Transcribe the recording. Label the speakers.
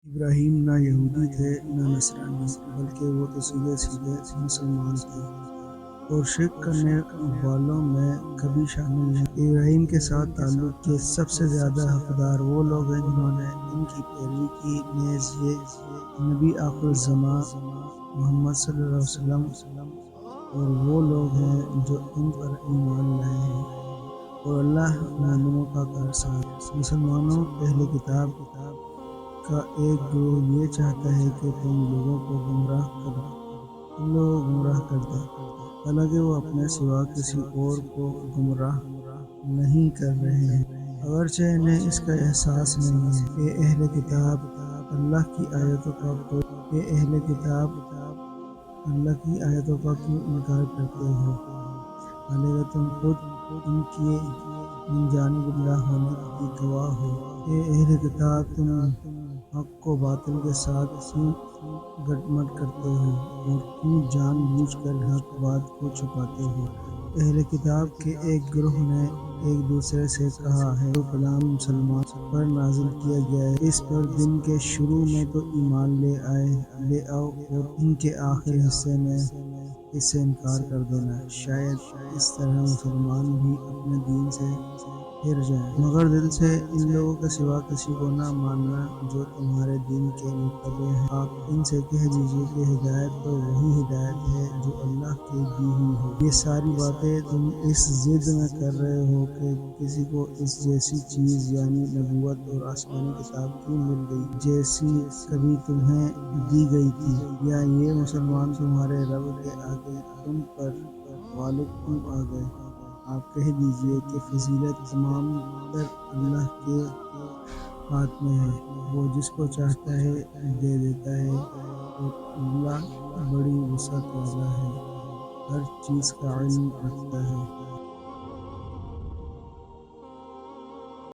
Speaker 1: ابراہیم نہ یہودی تھے نہ نصرانی، بلکہ وہ تو سیدھے سیدھے مسلمان تھے اور شرک کرنے والوں میں کبھی شامل نہیں۔ ابراہیم کے ساتھ تعلق کے سب سے زیادہ حقدار وہ لوگ ہیں جنہوں نے ان کی پیروی کی، نیز یہ نبی آخر الزماں محمد صلی اللہ علیہ وسلم اور وہ لوگ ہیں جو ان پر ایمان لائے ہیں، اور اللہ مومنوں کا کارساز۔ مسلمانوں، اہل کتاب کا ایک گروہ یہ چاہتا ہے کہ تم لوگوں کو گمراہ کر دے، حالانکہ وہ اپنے سوا کسی اور کو گمراہ نہیں کر رہے ہیں، اگرچہ انہیں اس کا احساس نہیں ہے۔ اے اہل کتاب، اللہ کی آیتوں کا کیوں انکار کرتے ہو، حالانکہ تم خود ان کے من جانب اللہ ہونے کی گواہ ہو۔ اے اہل کتاب، تم حق کو باطل کے ساتھ کیوں گٹمٹ کرتے ہو اور کیوں جان بوجھ کر حق بات کو چھپاتے ہو۔ اہل کتاب کے ایک گروہ نے ایک دوسرے سے کہا ہے، جو کلام مسلمان پر نازل کیا گیا ہے اس پر دن کے شروع میں تو ایمان لے آؤ اور ان کے آخر حصے میں اس سے انکار کر دینا، شاید اس طرح مسلمان بھی اپنے دین سے پھر جائیں، مگر دل سے ان لوگوں کے سوا کسی کو نہ ماننا جو تمہارے دین کے متبع ہیں۔ آپ ان سے کہہ دیجیے کہ ہدایت تو وہی ہدایت ہے جو اللہ کی دی ہوئی ہو۔ یہ ساری باتیں تم اس ضد میں کر رہے ہو کہ کسی کو اس جیسی چیز یعنی نبوت اور آسمانی کتاب کیوں مل گئی جیسی کبھی تمہیں دی گئی تھی، یا یہ مسلمان تمہارے رب کے آگے تم پر غالب کیوں آ گئے۔ آپ کہہ دیجیے کہ فضیلت تمام تر اللہ کے ہاتھ میں ہے، وہ جس کو چاہتا ہے دے دیتا ہے، اور اللہ بڑی وسعت والا ہے، ہر چیز کا علم رکھتا ہے۔